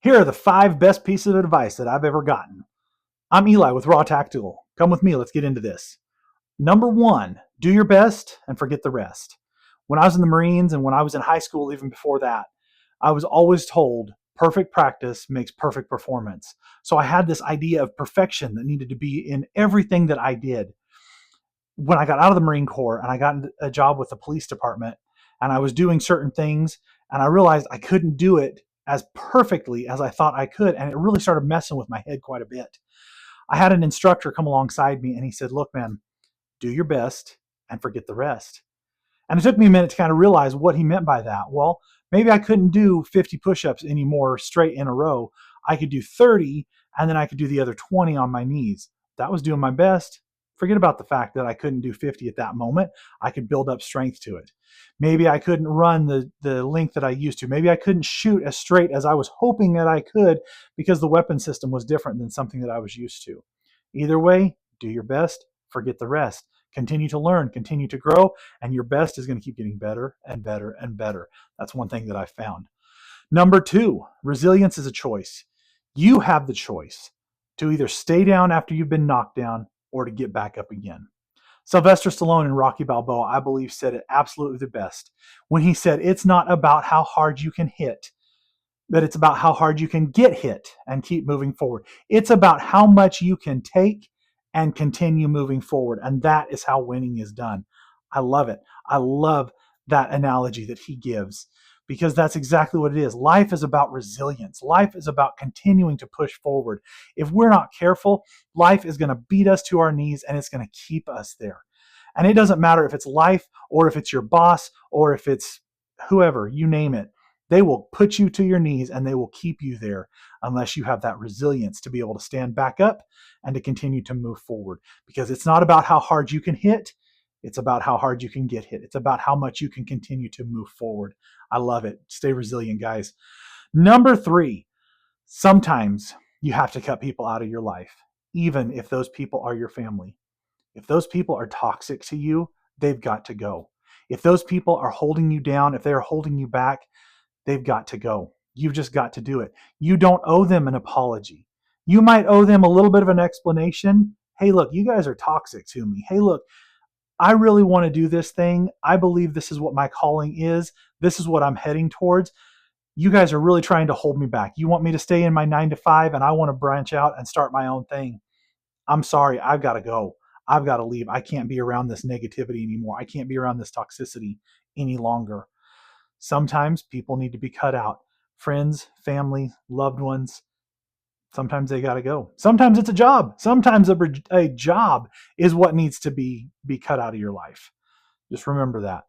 Here are the 5 best pieces of advice that I've ever gotten. I'm Eli with Raw Tactical. Come with me, let's get into this. Number 1, do your best and forget the rest. When I was in the Marines and when I was in high school, even before that, I was always told perfect practice makes perfect performance. So I had this idea of perfection that needed to be in everything that I did. When I got out of the Marine Corps and I got a job with the police department and I was doing certain things and I realized I couldn't do it as perfectly as I thought I could. And it really started messing with my head quite a bit. I had an instructor come alongside me and he said, look, man, do your best and forget the rest. And it took me a minute to kind of realize what he meant by that. Well, maybe I couldn't do 50 push-ups anymore straight in a row. I could do 30 and then I could do the other 20 on my knees. That was doing my best. Forget about the fact that I couldn't do 50 at that moment. I could build up strength to it. Maybe I couldn't run the length that I used to. Maybe I couldn't shoot as straight as I was hoping that I could because the weapon system was different than something that I was used to. Either way, do your best, forget the rest. Continue to learn, continue to grow, and your best is going to keep getting better and better and better. That's one thing that I found. Number 2, resilience is a choice. You have the choice to either stay down after you've been knocked down or to get back up again. Sylvester Stallone in Rocky Balboa, I believe, said it absolutely the best when he said, it's not about how hard you can hit, but it's about how hard you can get hit and keep moving forward. It's about how much you can take and continue moving forward. And that is how winning is done. I love it. I love that analogy that he gives because that's exactly what it is. Life is about resilience. Life is about continuing to push forward. If we're not careful, life is going to beat us to our knees and it's going to keep us there. And it doesn't matter if it's life or if it's your boss or if it's whoever, you name it. They will put you to your knees and they will keep you there unless you have that resilience to be able to stand back up and to continue to move forward. Because it's not about how hard you can hit, it's about how hard you can get hit. It's about how much you can continue to move forward. I love it. Stay resilient, guys. Number 3, sometimes you have to cut people out of your life, even if those people are your family. If those people are toxic to you, they've got to go. If those people are holding you down, if they're holding you back, they've got to go. You've just got to do it. You don't owe them an apology. You might owe them a little bit of an explanation. Hey, look, you guys are toxic to me. Hey, look, I really want to do this thing. I believe this is what my calling is. This is what I'm heading towards. You guys are really trying to hold me back. You want me to stay in my 9 to 5 and I want to branch out and start my own thing. I'm sorry, I've got to go. I've got to leave. I can't be around this negativity anymore. I can't be around this toxicity any longer. Sometimes people need to be cut out. Friends, family, loved ones, sometimes they got to go. Sometimes it's a job. Sometimes a job is what needs to be cut out of your life. Just remember that.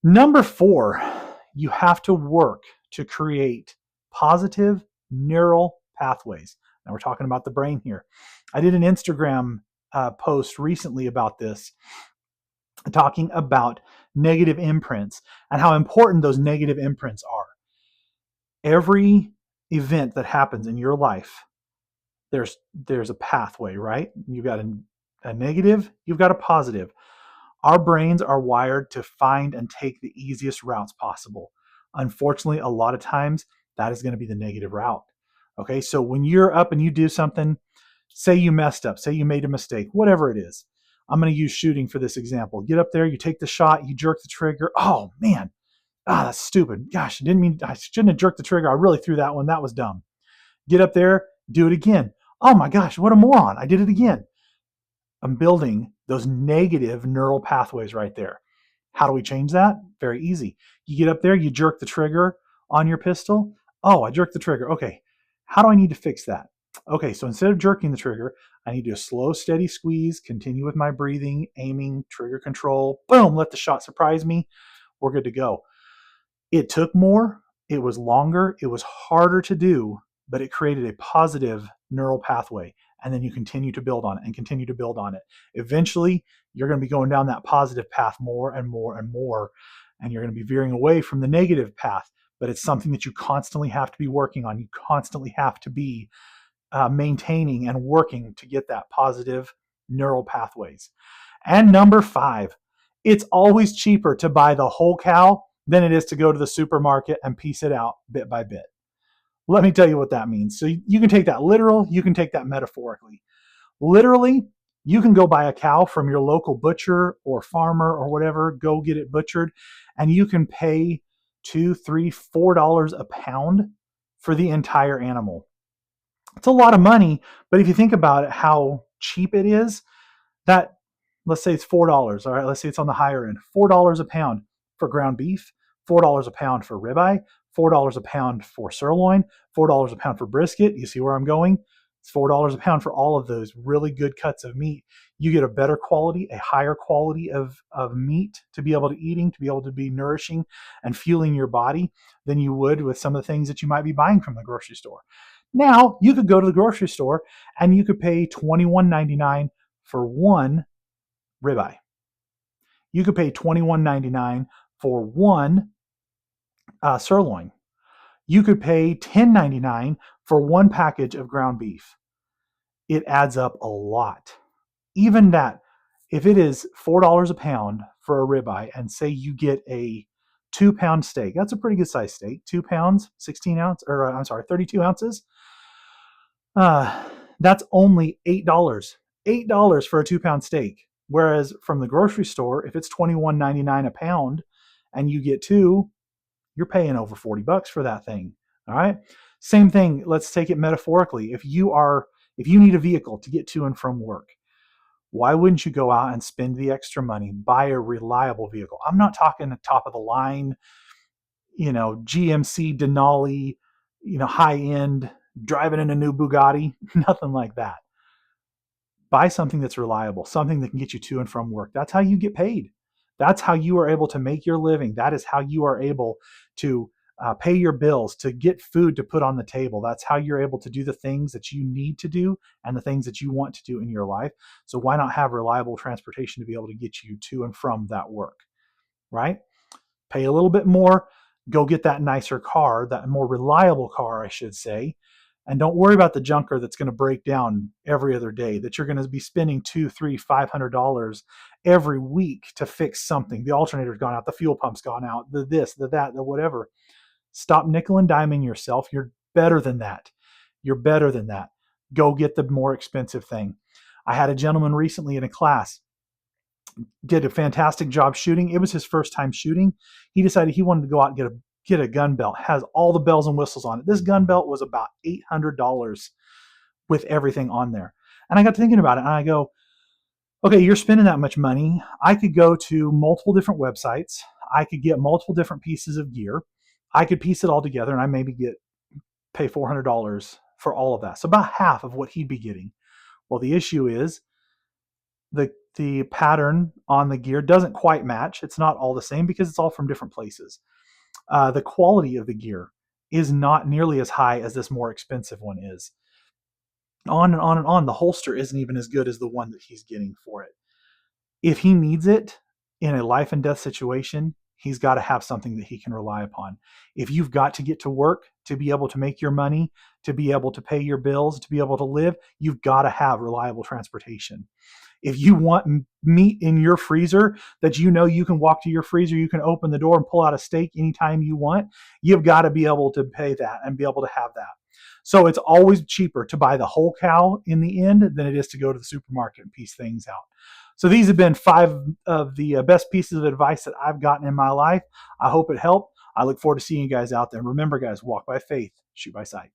Number 4, you have to work to create positive neural pathways. Now we're talking about the brain here. I did an Instagram post recently about this, talking about negative imprints and how important those negative imprints are. Every event that happens in your life, there's a pathway, right? You've got a negative, you've got a positive. Our brains are wired to find and take the easiest routes possible. Unfortunately, a lot of times that is going to be the negative route. Okay, so when you're up and you do something, say you messed up, say you made a mistake, whatever it is. I'm going to use shooting for this example. Get up there, you take the shot, you jerk the trigger. Oh man, that's stupid. Gosh, I shouldn't have jerked the trigger. I really threw that one. That was dumb. Get up there, do it again. Oh my gosh, what a moron. I did it again. I'm building those negative neural pathways right there. How do we change that? Very easy. You get up there, you jerk the trigger on your pistol. Oh, I jerked the trigger. Okay, how do I need to fix that? Okay, so instead of jerking the trigger, I need to do a slow, steady squeeze, continue with my breathing, aiming, trigger control. Boom, let the shot surprise me. We're good to go. It took more, it was longer, it was harder to do, but it created a positive neural pathway. And then you continue to build on it and continue to build on it. Eventually, you're going to be going down that positive path more and more and more, and you're going to be veering away from the negative path. But it's something that you constantly have to be working on. You constantly have to be maintaining and working to get that positive neural pathways. And number 5, it's always cheaper to buy the whole cow than it is to go to the supermarket and piece it out bit by bit. Let me tell you what that means. So you can take that literal, you can take that metaphorically. Literally, you can go buy a cow from your local butcher or farmer or whatever, go get it butchered, and you can pay $2, $3, $4 a pound for the entire animal. It's a lot of money, but if you think about it, how cheap it is, that, let's say it's $4. All right, let's say it's on the higher end, $4 a pound for ground beef, $4 a pound for ribeye, $4 a pound for sirloin, $4 a pound for brisket. You see where I'm going? It's $4 a pound for all of those really good cuts of meat. You get a better quality, a higher quality of meat to be able to eating, to be able to be nourishing and fueling your body than you would with some of the things that you might be buying from the grocery store. Now, you could go to the grocery store and you could pay $21.99 for one ribeye. You could pay $21.99 for one sirloin. You could pay $10.99 for one package of ground beef. It adds up a lot. Even that, if it is $4 a pound for a ribeye, and say you get a 2-pound steak, that's a pretty good size steak. 2 pounds, 16 ounce, or I'm sorry, 32 ounces. That's only $8. $8 for a 2-pound steak. Whereas from the grocery store, if it's $21.99 a pound and you get two, you're paying over $40 for that thing. All right. Same thing. Let's take it metaphorically. If you need a vehicle to get to and from work, why wouldn't you go out and spend the extra money, buy a reliable vehicle? I'm not talking the top of the line, GMC Denali, high end, driving in a new Bugatti, nothing like that. Buy something that's reliable, something that can get you to and from work. That's how you get paid. That's how you are able to make your living. That is how you are able to pay your bills, to get food to put on the table. That's how you're able to do the things that you need to do and the things that you want to do in your life. So why not have reliable transportation to be able to get you to and from that work, right? Pay a little bit more, go get that nicer car, that more reliable car, I should say. And don't worry about the junker that's going to break down every other day, that you're going to be spending $200, $300, $500 every week to fix something. The alternator's gone out, the fuel pump's gone out, the this, the that, the whatever. Stop nickel and diming yourself. You're better than that. You're better than that. Go get the more expensive thing. I had a gentleman recently in a class, did a fantastic job shooting. It was his first time shooting. He decided he wanted to go out and get a gun belt. Has all the bells and whistles on it. This gun belt was about $800 with everything on there. And I got thinking about it, and I go, okay, you're spending that much money. I could go to multiple different websites. I could get multiple different pieces of gear. I could piece it all together, and I maybe pay $400 for all of that. So about half of what he'd be getting. Well, the issue is the pattern on the gear doesn't quite match. It's not all the same because it's all from different places. The quality of the gear is not nearly as high as this more expensive one is. On and on and on. The holster isn't even as good as the one that he's getting for it. If he needs it in a life and death situation, he's got to have something that he can rely upon. If you've got to get to work to be able to make your money, to be able to pay your bills, to be able to live, you've got to have reliable transportation. If you want meat in your freezer that you can walk to your freezer, you can open the door and pull out a steak anytime you want, you've got to be able to pay that and be able to have that. So it's always cheaper to buy the whole cow in the end than it is to go to the supermarket and piece things out. So these have been 5 of the best pieces of advice that I've gotten in my life. I hope it helped. I look forward to seeing you guys out there. And remember, guys, walk by faith, shoot by sight.